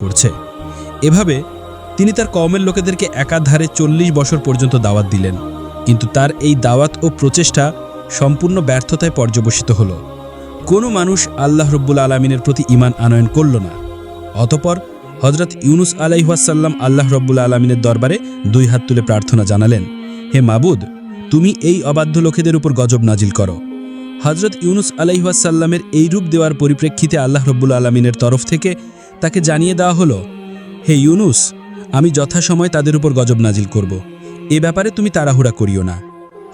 করছে। এভাবে তিনি তার কওমের লোকেদেরকে একাধারে 40 বছর পর্যন্ত দাওয়াত দিলেন, কিন্তু তার এই দাওয়াত ও প্রচেষ্টা সম্পূর্ণ ব্যর্থতায় পর্যবসিত হল। কোনো মানুষ আল্লাহ রব্বুল আলমিনের প্রতি ঈমান আনয়ন করল না। অতঃপর হজরত ইউনুস আলাইহিসসালাম আল্লাহ রব্বুল আলমিনের দরবারে 2 হাত তুলে প্রার্থনা জানালেন, হে মাবুদ, তুমি এই অবাধ্য লোকেদের উপর গজব নাজিল করো। হজরত ইউনুস আলাইহিসসালামের এই রূপ দেওয়ার পরিপ্রেক্ষিতে আল্লাহ রব্বুল আলমিনের তরফ থেকে তাকে জানিয়ে দেওয়া হলো, হে ইউনুস, আমি যথাসময় তাদের উপর গজব নাজিল করব। এ ব্যাপারে তুমি তাড়াহুড়া করিও না।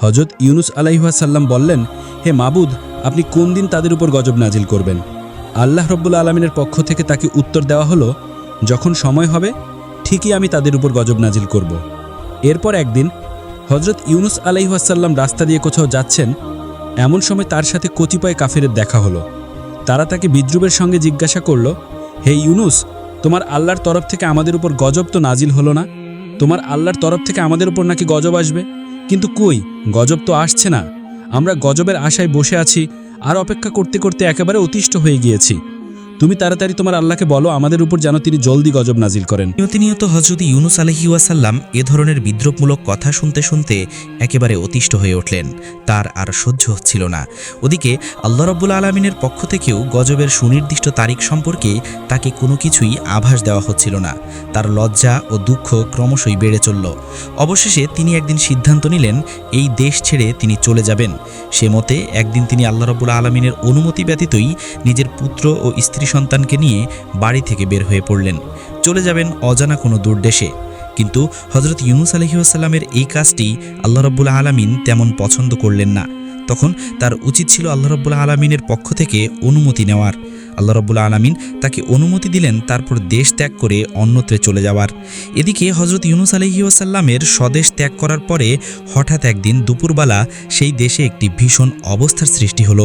হজরত ইউনুস আলাইহিসসালাম বললেন, হে মাবুদ, আপনি কোন দিন তাদের উপর গজব নাজিল করবেন? আল্লাহ রব্বুল আলমিনের পক্ষ থেকে তাকে উত্তর দেওয়া হলো, যখন সময় হবে ঠিকই আমি তাদের উপর গজব নাজিল করব। এরপর একদিন হজরত ইউনুস আলাইহিসসালাম রাস্তা দিয়ে কোথাও যাচ্ছেন, এমন সময় তার সাথে কতিপয় কাফেরের দেখা হলো। তারা তাকে বিদ্রুপের সঙ্গে জিজ্ঞাসা করল, হে ইউনুস, তোমার আল্লাহর তরফ থেকে আমাদের উপর গজব তো নাজিল হলো না? তোমার আল্লাহর তরফ থেকে আমাদের উপর নাকি গজব আসবে, কিন্তু কই, গজব তো আসছে না। আমরা গজবের আশায় বসে আছি, আর অপেক্ষা করতে করতে একেবারে অতিষ্ঠ হয়ে গিয়েছি। তুমি তাড়াতাড়ি তোমার আল্লাহকে বলো আমাদের উপর যেন তিনি জলদি গজব নাজিল করেন। প্রতিনিয়ত হযরত ইউনুস আলাইহিস সালাম এ ধরনের বিদ্রুপমূলক কথা শুনতে শুনতে একেবারে অতিষ্ঠ হয়ে উঠলেন। তার আর সহ্য হচ্ছিল না। ওদিকে আল্লাহ রাব্বুল আলামিনের পক্ষ থেকেও গজবের সুনির্দিষ্ট তারিখ সম্পর্কে তাকে কোনো কিছুই আভাস দেওয়া হচ্ছিল না। তার লজ্জা ও দুঃখ ক্রমশই বেড়ে চলল। অবশেষে তিনি একদিন সিদ্ধান্ত নিলেন এই দেশ ছেড়ে তিনি চলে যাবেন। সে মতে একদিন তিনি আল্লাহ রাব্বুল আলামিনের অনুমতি ব্যতীতই নিজের পুত্র ও স্ত্রী সন্তানকে নিয়ে বাড়ি থেকে বের হয়ে পড়লেন। চলে যাবেন অজানা কোনো দূর দেশে। কিন্তু হযরত ইউনুস আলাইহিস সালামের এই কাজটি আল্লাহ রাব্বুল আলামিন তেমন পছন্দ করলেন না। তখন তার উচিত ছিল আল্লাহ রাব্বুল আলামিনের পক্ষ থেকে অনুমতি নেওয়ার। আল্লাহ রাব্বুল আলামিন তাকে অনুমতি দিলেন তারপর দেশ ত্যাগ করে অন্যত্রে চলে যাওয়ার। এদিকে হযরত ইউনুস আলাইহিস সালামের স্বদেশ ত্যাগ করার পরে হঠাৎ একদিন দুপুরবেলা সেই দেশে একটি ভীষণ অবস্থার সৃষ্টি হলো।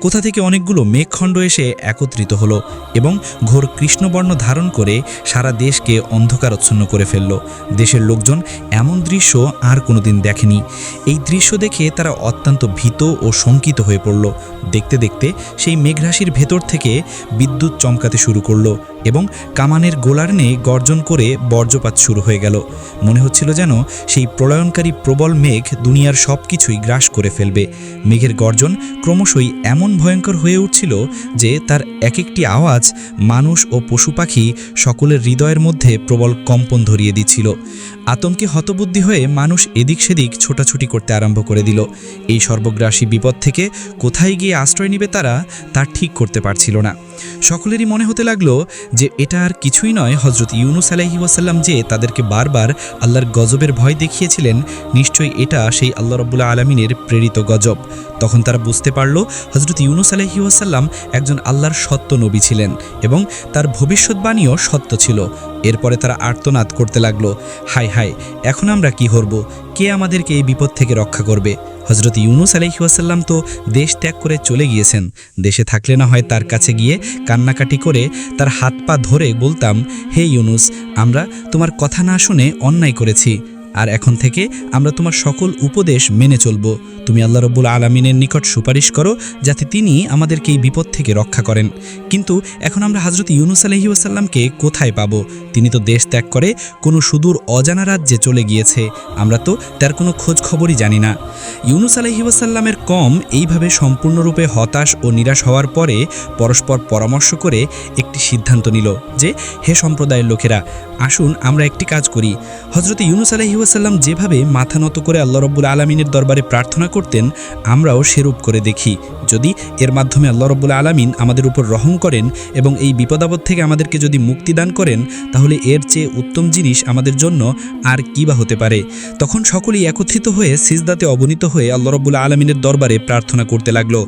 কোথা থেকে অনেকগুলো মেঘখণ্ড এসে একত্রিত হলো এবং ঘোর কৃষ্ণবর্ণ ধারণ করে সারা দেশকে অন্ধকারচ্ছন্ন করে ফেলল। দেশের লোকজন এমন দৃশ্য আর কোনোদিন দেখেনি। এই দৃশ্য দেখে তারা অত্যন্ত ভীত ও শঙ্কিত হয়ে পড়ল। দেখতে দেখতে সেই মেঘরাশির ভেতর থেকে বিদ্যুৎ চমকাতে শুরু করলো এবং কামানের গোলার নে গর্জন করে বজ্রপাত শুরু হয়ে গেল। মনে হচ্ছিল যেন সেই প্রলয়নকারী প্রবল মেঘ দুনিয়ার সব কিছুই গ্রাস করে ফেলবে। মেঘের গর্জন ক্রমশই এমন ভয়ঙ্কর হয়ে উঠছিল যে তার এক একটি আওয়াজ মানুষ ও পশু পাখি সকলের হৃদয়ের মধ্যে প্রবল কম্পন ধরিয়ে দিচ্ছিল। আতঙ্কে হতবুদ্ধি হয়ে মানুষ এদিক সেদিক ছোটাছুটি করতে আরম্ভ করে দিল। এই সর্বগ্রাসী বিপদ থেকে কোথায় গিয়ে আশ্রয় নেবে তারা তা ঠিক করতে পারছিল না। সকলেরই মনে হতে লাগলো যে এটা আর কিছুই নয়, হযরত ইউনুস আলাইহিস সালাম যে তাদেরকে বারবার আল্লাহর গজবের ভয় দেখিয়েছিলেন, নিশ্চয়ই এটা সেই আল্লাহ রাব্বুল আলামিনের প্রেরিত গজব। তখন তারা বুঝতে পারল হযরত ইউনুস আলাইহিস সালাম একজন আল্লাহর সত্য নবী ছিলেন এবং তার ভবিষ্যৎবাণীও সত্য ছিল। এরপরে তারা আর্তনাদ করতে লাগলো, হায় হায়, এখন আমরা কি করব? কে আমাদেরকে এই বিপদ থেকে রক্ষা করবে? হযরত ইউনুস আলাইহিস সালাম তো দেশ ত্যাগ করে চলে গিয়েছেন। দেশে থাকলে না হয় তার কাছে গিয়ে কান্নাকাটি করে তার হাত পা ধরে বলতাম, হে ইউনুস, আমরা তোমার কথা না শুনে অন্যায় করেছি, আর এখন থেকে আমরা তোমার সকল উপদেশ মেনে চলব। তুমি আল্লাহ রাব্বুল আলামিনের নিকট সুপারিশ করো যাতে তিনি আমাদেরকে এই বিপদ থেকে রক্ষা করেন। কিন্তু এখন আমরা হযরত ইউনুস আলাইহিস সালামকে কোথায় পাব? তিনি তো দেশ ত্যাগ করে কোনো সুদূর অজানা রাজ্যে চলে গিয়েছে। আমরা তো তার কোনো খোঁজ খবরই জানি না। ইউনুস আলাইহিস সালামের কওম এইভাবে সম্পূর্ণরূপে হতাশ ও নিরাশ হওয়ার পরে পরস্পর পরামর্শ করে একটি সিদ্ধান্ত নিল যে, হে সম্প্রদায়ের লোকেরা, আসুন আমরা একটি কাজ করি। হযরত ইউনুস আলাইহিস সালাম যেভাবে মাথা নত করে আল্লাহ রাব্বুল আলামিনের দরবারে প্রার্থনা করতেন, আমরাও সেরূপ করে দেখি। যদি এর মাধ্যমে আল্লাহ রাব্বুল আলামিন আমাদের উপর রহম করেন এবং এই বিপদাপদ থেকে আমাদেরকে যদি মুক্তি দান করেন, তাহলে এর চেয়ে উত্তম জিনিস আমাদের জন্য আর কি বা হতে পারে। তখন সকলেই একত্রিত হয়ে সিজদাতে অবনীত হয়ে আল্লাহ রাব্বুল আলামিনের দরবারে প্রার্থনা করতে লাগলো,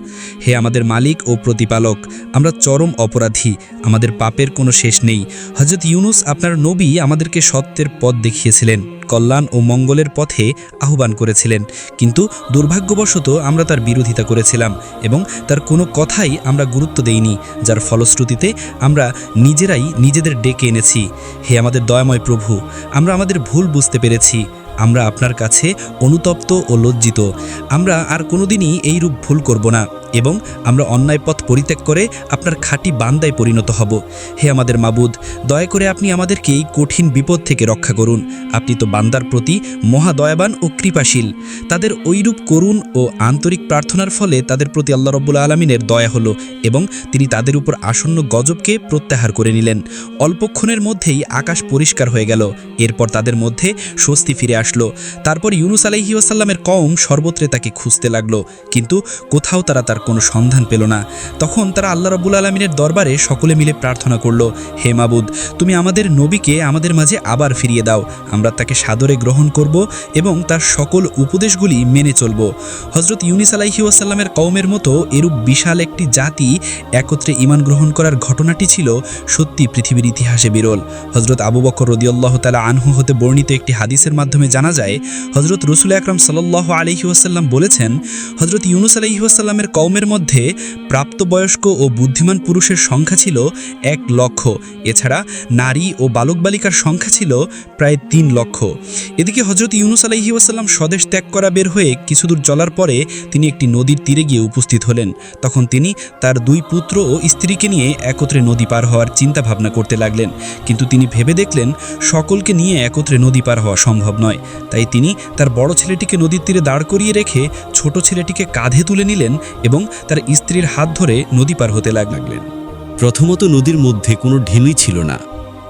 হে আমাদের মালিক ও প্রতিপালক, আমরা চরম অপরাধী, আমাদের পাপের কোনো শেষ নেই। হযরত ইউনুস আপনার নবী আমাদেরকে সত্যের পথ দেখিয়েছিলেন, কল্যাণ ও মঙ্গলের পথে আহ্বান করেছিলেন, কিন্তু দুর্ভাগ্যবশত আমরা তার বিরোধিতা করেছিলাম এবং তার কোনো কথাই আমরা গুরুত্ব দেইনি, যার ফলশ্রুতিতে আমরা নিজেরাই নিজেদের ডেকে এনেছি। হে আমাদের দয়াময় প্রভু, আমরা আমাদের ভুল বুঝতে পেরেছি। আমরা আপনার কাছে অনুতপ্ত ও লজ্জিত। আমরা আর কোনোদিনই এই রূপ ভুল করব না। এবং আমরা অন্যায় পথ পরিত্যাগ করে আপনার খাঁটি বান্দায় পরিণত হব। হে আমাদের মাবুদ, দয়া করে আপনি আমাদেরকে এই কঠিন বিপদ থেকে রক্ষা করুন। আপনি তো বান্দার প্রতি মহাদয়াবান ও কৃপাশীল। তাদের ঐরূপ করুণ ও আন্তরিক প্রার্থনার ফলে তাদের প্রতি আল্লাহ রব্বুল আলামিনের দয়া হলো এবং তিনি তাদের উপর আসন্ন গজবকে প্রত্যাহার করে নিলেন। অল্পক্ষণের মধ্যেই আকাশ পরিষ্কার হয়ে গেল। এরপর তাদের মধ্যে স্বস্তি ফিরে আসলো। তারপর ইউনুস আলাইহি ওয়াসাল্লামের কওম সর্বত্রে তাকে খুঁজতে লাগলো, কিন্তু কোথাও তারা তার কোনো সন্ধান পেল না। তখন তারা আল্লাহ রাব্বুল আলামিনের দরবারে সকলে মিলে প্রার্থনা করলো, হে মাবুদ, তুমি আমাদের নবীকে আমাদের মাঝে আবার ফিরিয়ে দাও। আমরা তাকে সাদরে গ্রহণ করব এবং তার সকল উপদেশগুলি মেনে চলব। হযরত ইউনুস আলাইহি ওয়াসাল্লামের কওমের মতো এরূপ বিশাল একটি জাতি একত্রে ঈমান গ্রহণ করার ঘটনাটি ছিল সত্যি পৃথিবীর ইতিহাসে বিরল। হযরত আবু বকর রাদিয়াল্লাহু তাআলা আনহু হতে বর্ণিত একটি হাদিসের মাধ্যমে জানা যায়, হযরত রাসূল আকরাম সাল্লাল্লাহু আলাইহি ওয়াসাল্লাম বলেছেন, হযরত ইউনুস আলাইহি ওয়াসাল্লামের কওমের মধ্যে প্রাপ্তবয়স্ক ও বুদ্ধিমান পুরুষের সংখ্যা ছিল 1 লক্ষ। এছাড়া নারী ও বালক বালিকার সংখ্যা ছিল প্রায় 3 লক্ষ। এদিকে হযরত ইউনুস আলাইহি ওয়াসাল্লাম স্বদেশ ত্যাগ করা বের হয়ে কিছুদূর চলার পরে তিনি একটি নদীর তীরে গিয়ে উপস্থিত হলেন। তখন তিনি তার 2 পুত্র ও স্ত্রীকে নিয়ে একত্রে নদী পার হওয়ার চিন্তা ভাবনা করতে লাগলেন, কিন্তু তিনি ভেবে দেখলেন সকলকে নিয়ে একত্রে নদী পার হওয়া সম্ভব নয়। তাই তিনি তার বড় ছেলেটিকে নদীর তীরে দাঁড় করিয়ে রেখে ছোট ছেলেটিকে কাঁধে তুলে নিলেন এবং তার স্ত্রীর হাত ধরে নদী পার হতে লাগলেন। প্রথমত নদীর মধ্যে কোনো ঢিলুই ছিল না,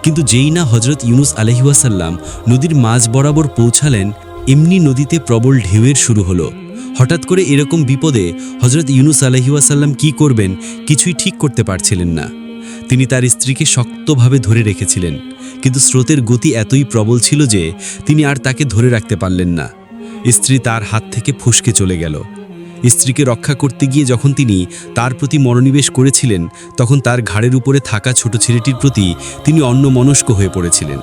কিন্তু যেই না হযরত ইউনুস আলাইহি ওয়াসাল্লাম নদীর মাঝ বরাবর পৌঁছালেন, এমনি নদীতে প্রবল ঢেউয়ের শুরু হলো। হঠাৎ করে এরকম বিপদে হযরত ইউনুস আলাইহি ওয়াসাল্লাম কী করবেন কিছুই ঠিক করতে পারছিলেন না। তিনি তার স্ত্রীকে শক্তভাবে ধরে রেখেছিলেন, কিন্তু স্রোতের গতি এতই প্রবল ছিল যে তিনি আর তাকে ধরে রাখতে পারলেন না। স্ত্রী তার হাত থেকে ফসকে চলে গেল। স্ত্রীকে রক্ষা করতে গিয়ে যখন তিনি তার প্রতি মনোনিবেশ করেছিলেন, তখন তার ঘাড়ের উপরে থাকা ছোট ছেলেটির প্রতি তিনি অন্যমনস্ক হয়ে পড়েছিলেন।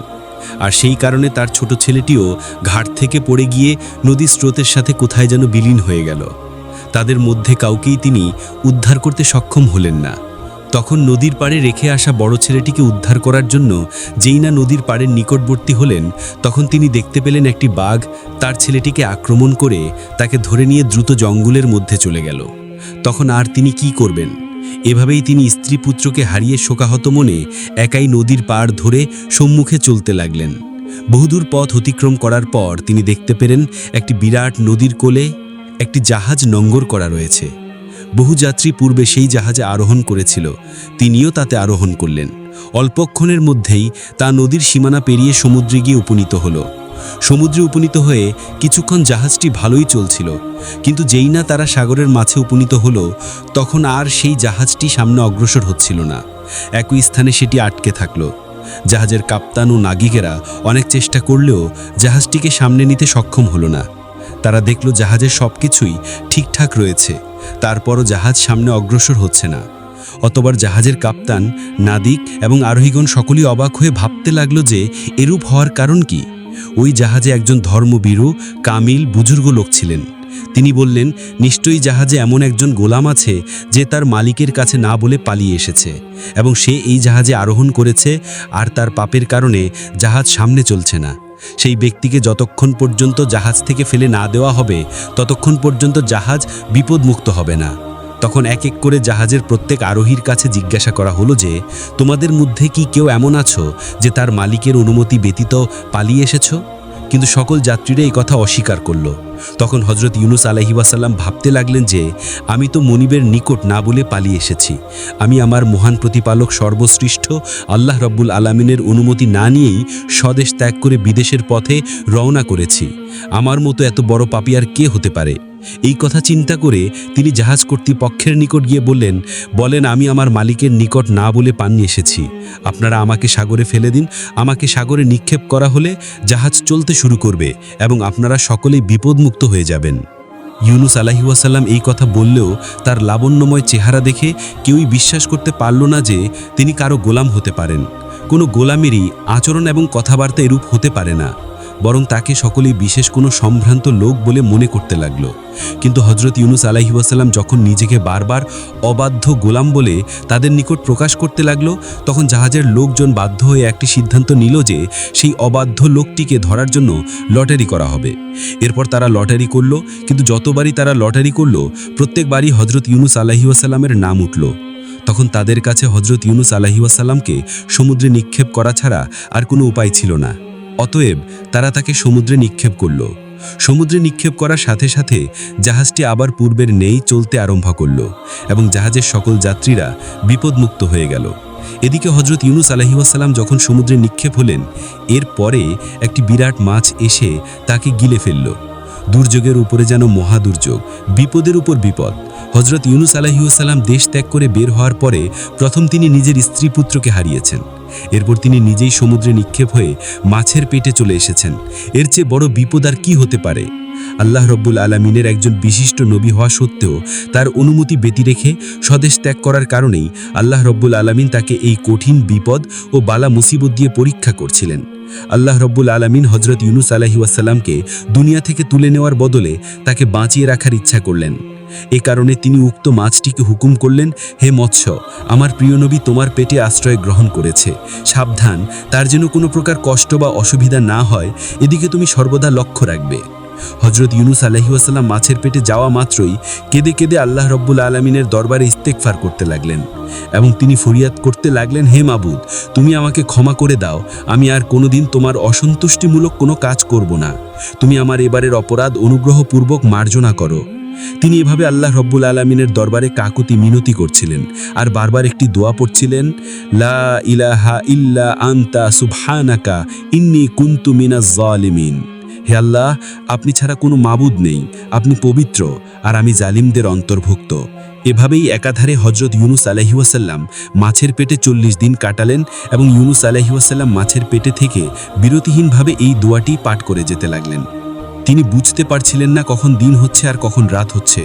আর সেই কারণে তার ছোট ছেলেটিও ঘাট থেকে পড়ে গিয়ে নদীর স্রোতের সাথে কোথায় যেন বিলীন হয়ে গেল। তাদের মধ্যে কাউকেই তিনি উদ্ধার করতে সক্ষম হলেন না। তখন নদীর পাড়ে রেখে আসা বড় ছেলেটিকে উদ্ধার করার জন্য যেই না নদীর পাড়ের নিকটবর্তী হলেন, তখন তিনি দেখতে পেলেন একটি বাঘ তার ছেলেটিকে আক্রমণ করে তাকে ধরে নিয়ে দ্রুত জঙ্গলের মধ্যে চলে গেল। তখন আর তিনি কি করবেন? এভাবেই তিনি স্ত্রী পুত্রকে হারিয়ে শোকাহত মনে একাই নদীর পাড় ধরে সম্মুখে চলতে লাগলেন। বহুদূর পথ অতিক্রম করার পর তিনি দেখতে পেলেন একটি বিরাট নদীর কোলে একটি জাহাজ নোঙর করা রয়েছে। বহু যাত্রী পূর্বে সেই জাহাজে আরোহণ করেছিল, তিনিও তাতে আরোহণ করলেন। অল্পক্ষণের মধ্যেই তা নদীর সীমানা পেরিয়ে সমুদ্রে গিয়ে উপনীত হলো। সমুদ্রে উপনীত হয়ে কিছুক্ষণ জাহাজটি ভালোই চলছিল, কিন্তু যেই না তারা সাগরের মাঝে উপনীত হলো, তখন আর সেই জাহাজটি সামনে অগ্রসর হচ্ছিল না। একই স্থানে সেটি আটকে থাকলো। জাহাজের কাপ্তান ও নাবিকেরা অনেক চেষ্টা করলেও জাহাজটিকে সামনে নিতে সক্ষম হলো না। তারা দেখল জাহাজের সব কিছুই ঠিকঠাক রয়েছে, তারপরও জাহাজ সামনে অগ্রসর হচ্ছে না। অতবার জাহাজের কাপ্তান, নাবিক এবং আরোহীগণ সকলেই অবাক হয়ে ভাবতে লাগলো যে এরূপ হওয়ার কারণ কি। ওই জাহাজে একজন ধর্মভীরু, কামিল, বুজুর্গ লোক ছিলেন। তিনি বললেন, নিশ্চয়ই জাহাজে এমন একজন গোলাম আছে যে তার মালিকের কাছে না বলে পালিয়ে এসেছে এবং সে এই জাহাজে আরোহণ করেছে, আর তার পাপের কারণে জাহাজ সামনে চলছে না। সেই ব্যক্তিকে যতক্ষণ পর্যন্ত জাহাজ থেকে ফেলে না দেওয়া হবে, ততক্ষণ পর্যন্ত জাহাজ বিপদমুক্ত হবে না। তখন এক এক করে জাহাজের প্রত্যেক আরোহীর কাছে জিজ্ঞাসা করা হলো যে, তোমাদের মধ্যে কি কেউ এমন আছো যে তার মালিকের অনুমতি ব্যতীত পালিয়ে এসেছো? কিন্তু সকল যাত্রীরা এই কথা অস্বীকার করল। তখন হযরত ইউনুস আলাইহি ওয়াসাল্লাম ভাবতে লাগলেন যে, আমি তো মনিবের নিকট না বলে পালিয়ে এসেছি। আমি আমার মহান প্রতিপালক সর্বশ্রেষ্ঠ আল্লাহ রব্বুল আলামিনের অনুমতি না নিয়েই স্বদেশ ত্যাগ করে বিদেশের পথে রওনা করেছি। আমার মতো এত বড় পাপী আর কে হতে পারে? এই কথা চিন্তা করে তিনি জাহাজ কর্তৃপক্ষের নিকট গিয়ে বলেন, আমি আমার মালিকের নিকট না বলে পানি এসেছি। আপনারা আমাকে সাগরে ফেলে দিন। আমাকে সাগরে নিক্ষেপ করা হলে জাহাজ চলতে শুরু করবে এবং আপনারা সকলেই বিপদমুক্ত হয়ে যাবেন। ইউনুস আলাইহি ওয়াসাল্লাম এই কথা বললেও তার লাবণ্যময় চেহারা দেখে কেউই বিশ্বাস করতে পারল না যে তিনি কারো গোলাম হতে পারেন। কোনো গোলামেরই আচরণ এবং কথাবার্তা এরূপ হতে পারে না। বরং তাকে সকলেই বিশেষ কোনো সম্ভ্রান্ত লোক বলে মনে করতে লাগলো। কিন্তু হজরত ইউনুস আলাইহিস সালাম যখন নিজেকে বারবার অবাধ্য গোলাম বলে তাদের নিকট প্রকাশ করতে লাগলো, তখন জাহাজের লোকজন বাধ্য হয়ে একটি সিদ্ধান্ত নিল যে সেই অবাধ্য লোকটিকে ধরার জন্য লটারি করা হবে। এরপর তারা লটারি করলো, কিন্তু যতবারই তারা লটারি করলো প্রত্যেকবারই হজরত ইউনুস আলাইহিস সালামের নাম উঠল। তখন তাদের কাছে হজরত ইউনুস আলাইহিস সালামকে সমুদ্রে নিক্ষেপ করা ছাড়া আর কোনো উপায় ছিল না। অতএব তারা তাকে সমুদ্রে নিক্ষেপ করল। সমুদ্রে নিক্ষেপ করার সাথে সাথে জাহাজটি আবার পূর্বের নেই চলতে আরম্ভ করল এবং জাহাজের সকল যাত্রীরা বিপদমুক্ত হয়ে গেল। এদিকে হজরত ইউনুস আলাইহিস সালাম যখন সমুদ্রে নিক্ষেপ হলেন, এর পরে একটি বিরাট মাছ এসে তাকে গিলে ফেলল। দুর্যোগের উপরে যেন মহাদুর্যোগ, বিপদের উপর বিপদ। হজরত ইউনুস আলাইহিস সালাম দেশ ত্যাগ করে বের হওয়ার পরে প্রথম তিনি নিজের স্ত্রী পুত্রকে হারিয়েছেন। এরপর তিনি নিজেই সমুদ্রে নিক্ষেপ হয়ে মাছের পেটে চলে এসেছেন। এর চেয়ে বড় বিপদ আর কি হতে পারে? আল্লাহ রব্বুল আলামিনের একজন বিশিষ্ট নবী হওয়া সত্ত্বেও তার অনুমতি ব্যতি রেখে স্বদেশ ত্যাগ করার কারণেই আল্লাহ রব্বুল আলামিন তাকে এই কঠিন বিপদ ও বালা মুসিবত দিয়ে পরীক্ষা করছিলেন। আল্লাহ রব্বুল আলামিন হজরত ইউনুস আলাইহিস সালামকে দুনিয়া থেকে তুলে নেওয়ার বদলে তাকে বাঁচিয়ে রাখার ইচ্ছা করলেন। এ কারণে তিনি উক্ত মাছটিকে হুকুম করলেন, হে মৎস্য, আমার প্রিয় নবী তোমার পেটে আশ্রয় গ্রহণ করেছে, সাবধান, তার যেন কোনো প্রকার কষ্ট বা অসুবিধা না হয়, এদিকে তুমি সর্বদা লক্ষ্য রাখবে। হজরত ইউনুস আলাইহিস সালাম মাছের পেটে যাওয়া মাত্রই কেঁদে কেঁদে আল্লাহ রব্বুল আলামিনের দরবারে ইস্তেগফার করতে লাগলেন এবং তিনি ফরিয়াদ করতে লাগলেন, হে মাবুদ, তুমি আমাকে ক্ষমা করে দাও, আমি আর কোনোদিন তোমার অসন্তুষ্টিমূলক কোনো কাজ করব না। তুমি আমার এবারের অপরাধ অনুগ্রহপূর্বক মার্জনা করো। তিনি এভাবে আল্লাহ রব্বুল আলামিনের দরবারে কাকুতি মিনতি করছিলেন আর বারবার একটি দোয়া পড়ছিলেন, লা ইলাহা ইল্লা আনতা সুবহানাকা ইন্নী কুনতু মিনাজ জালিমিন। হে আল্লাহ, আপনি ছাড়া কোনো মাবুদ নেই, আপনি পবিত্র আর আমি জালিমদের অন্তর্ভুক্ত। এভাবেই একাধারে হজরত ইউনুস আলাইহিস সালাম মাছের পেটে 40 দিন কাটালেন এবং ইউনুস আলাইহিস সালাম মাছের পেটে থেকে বিরতিহীনভাবে এই দোয়াটি পাঠ করে যেতে লাগলেন। তিনি বুঝতে পারছিলেন না কখন দিন হচ্ছে আর কখন রাত হচ্ছে।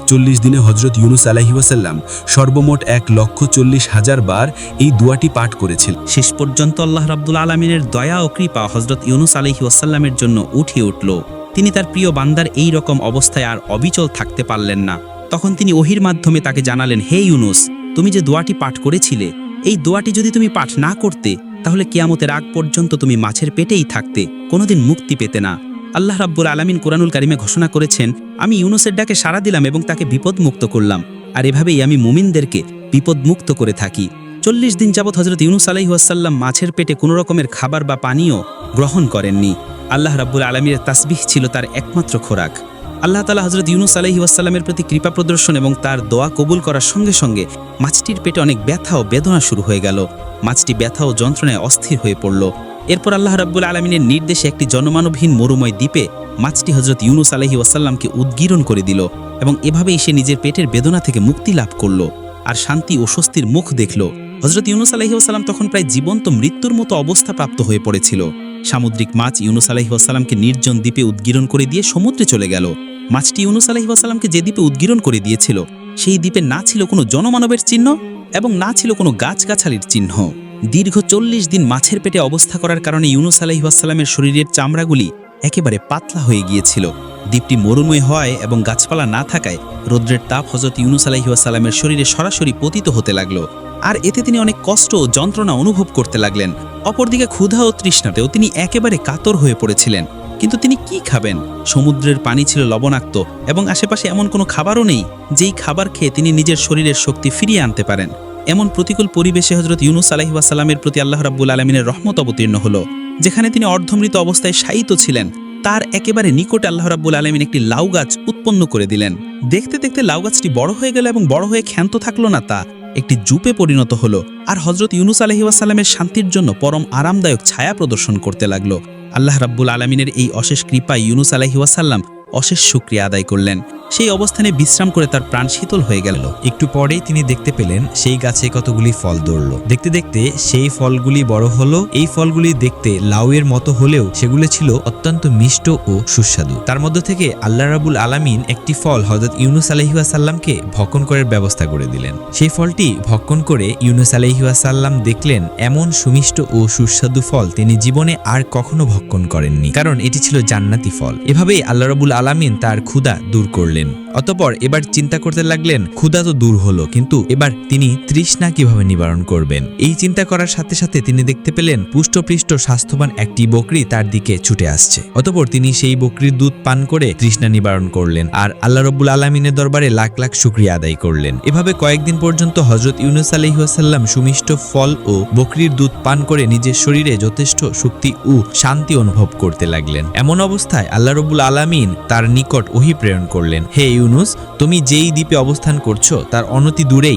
40 দিনে হজরত ইউনুস আলাইহিস সালাম সর্বমোট 1,40,000 বার এই দোয়াটি পাঠ করেছিলেন। শেষ পর্যন্ত আল্লাহ রাব্বুল আলামিনের দয়া ও কৃপা হজরত ইউনুস আলাইহিস সালামের জন্য উঠে উঠল। তিনি তার প্রিয় বান্দার এই রকম অবস্থায় আর অবিচল থাকতে পারলেন না। তখন তিনি ওহির মাধ্যমে তাকে জানালেন, হে ইউনুস, তুমি যে দোয়াটি পাঠ করেছিলে, এই দোয়াটি যদি তুমি পাঠ না করতে তাহলে কিয়ামতের আগ পর্যন্ত তুমি মাছের পেটেই থাকতে, কোনোদিন মুক্তি পেতে না। আল্লাহ রাব্বুল আলামিন কুরআনুল কারিমে ঘোষণা করেছেন, আমি ইউনুসের ডাকে সাড়া দিলাম এবং তাকে বিপদমুক্ত করলাম, আর এভাবেই আমি মুমিনদেরকে বিপদমুক্ত করে থাকি। 40 দিন যাবৎ হজরত ইউনুস আলাইহিস সালাম মাছের পেটে কোনো রকমের খাবার বা পানীয় গ্রহণ করেননি। আল্লাহ রাব্বুল আলামিনের তাসবিহ ছিল তার একমাত্র খোরাক। আল্লাহ তাআলা হজরত ইউনুস আলাইহিস সালামের প্রতি কৃপা প্রদর্শন এবং তার দোয়া কবুল করার সঙ্গে সঙ্গে মাছটির পেটে অনেক ব্যথা ও বেদনা শুরু হয়ে গেল। মাছটি ব্যথা ও যন্ত্রণায় অস্থির হয়ে পড়ল। এরপর আল্লাহ রাব্বুল আলামিনের নির্দেশে একটি জনমানবহীন মরুময় দ্বীপে মাছটি হজরত ইউনুস আলাইহিস সালামকে উদ্গীরণ করে দিল এবং এভাবেই সে নিজের পেটের বেদনা থেকে মুক্তি লাভ করল আর শান্তি ও স্বস্তির মুখ দেখল। হজরত ইউনুস আলাইহিস সালাম তখন প্রায় জীবন্ত মৃত্যুর মতো অবস্থা প্রাপ্ত হয়ে পড়েছিল। সামুদ্রিক মাছ ইউনুস আলাইহিস সালামকে নির্জন দ্বীপে উদ্গীরণ করে দিয়ে সমুদ্রে চলে গেল। মাছটি ইউনুস আলাইহিস সালামকে যে দ্বীপে উদ্গীরণ করে দিয়েছিল সেই দ্বীপে না ছিল কোনো জনমানবের চিহ্ন এবং না ছিল কোনো গাছগাছালির চিহ্ন। দীর্ঘ 40 দিন মাছের পেটে অবস্থা করার কারণে ইউনুস আলাইহিস সালামের শরীরের চামড়াগুলি একেবারে পাতলা হয়ে গিয়েছিল। দ্বীপটি মরুময় হয় এবং গাছপালা না থাকায় রৌদ্রের তাপ হজরত ইউনুস আলাইহিস সালামের শরীরে সরাসরি পতিত হতে লাগলো আর এতে তিনি অনেক কষ্ট ও যন্ত্রণা অনুভব করতে লাগলেন। অপরদিকে ক্ষুধা ও তৃষ্ণাতেও তিনি একেবারে কাতর হয়ে পড়েছিলেন। কিন্তু তিনি কি খাবেন? সমুদ্রের পানি ছিল লবণাক্ত এবং আশেপাশে এমন কোনো খাবারও নেই যেই খাবার খেয়ে তিনি নিজের শরীরের শক্তি ফিরিয়ে আনতে পারেন। এমন প্রতিকূল পরিবেশে হজরত ইউনুস আলাইহিস সালামের প্রতি আল্লাহ রাব্বুল আলামিনের রহমত অবতীর্ণ হলো। যেখানে তিনি অর্ধমৃত অবস্থায় শায়িত ছিলেন তার একেবারে নিকটে আল্লাহ রাব্বুল আলামিন একটি লাউ গাছ উৎপন্ন করে দিলেন। দেখতে দেখতে লাউ গাছটি বড় হয়ে গেল এবং বড় হয়ে ক্ষান্ত থাকলো না, তা একটি জুপে পরিণত হলো আর হজরত ইউনুস আলাইহিস সালামের শান্তির জন্য পরম আরামদায়ক ছায়া প্রদর্শন করতে লাগলো। আল্লাহ রাব্বুল আলামিনের এই অশেষ কৃপায় ইউনুস আলাইহিস সালাম অশেষ শুকরিয়া আদায় করলেন। সেই অবস্থানে বিশ্রাম করে তার প্রাণ শীতল হয়ে গেল। একটু পরেই তিনি দেখতে পেলেন সেই গাছে কতগুলি ফল ধরল। দেখতে দেখতে সেই ফলগুলি বড় হলো। এই ফলগুলি দেখতে লাউয়ের মতো হলেও সেগুলো ছিল অত্যন্ত মিষ্ট ও সুস্বাদু। তার মধ্য থেকে আল্লাহ রাব্বুল আলামিন একটি ফল হযরত ইউনুস আলাইহিস সালামকে ভক্ষণ করার ব্যবস্থা করে দিলেন। সেই ফলটি ভক্ষণ করে ইউনুস আলাইহিস সালাম দেখলেন এমন সুমিষ্ট ও সুস্বাদু ফল তিনি জীবনে আর কখনো ভক্ষণ করেননি, কারণ এটি ছিল জান্নাতি ফল। এভাবেই আল্লাহ রাব্বুল আলামিন তার ক্ষুধা দূর করলেন। অতঃপর এবার চিন্তা করতে লাগলেন, ক্ষুধা তো দূর হলো, কিন্তু এবার তিনি তৃষ্ণা কিভাবে নিবারণ করবেন। এই চিন্তা করার সাথে সাথে তিনি দেখতে পেলেন পুষ্টপৃষ্ট স্বাস্থ্যবান একটি বকরি তার দিকে ছুটে আসছে। অতঃপর তিনি সেই বকরির দুধ পান করে তৃষ্ণা নিবারণ করলেন আর আল্লাহ রাব্বুল আলামিনের দরবারে লাখ লাখ শুকরিয়া আদায় করলেন। এভাবে কয়েকদিন পর্যন্ত হযরত ইউনুস আলাইহিস সালাম সুমিষ্ট ফল ও বকরির দুধ পান করে নিজের শরীরে যথেষ্ট শক্তি ও শান্তি অনুভব করতে লাগলেন। এমন অবস্থায় আল্লাহ রাব্বুল আলামিন তার নিকট ওহী প্রেরণ করলেন, হে ইউনুস, তুমি যেই দ্বীপে অবস্থান করছো তার অনতি দূরেই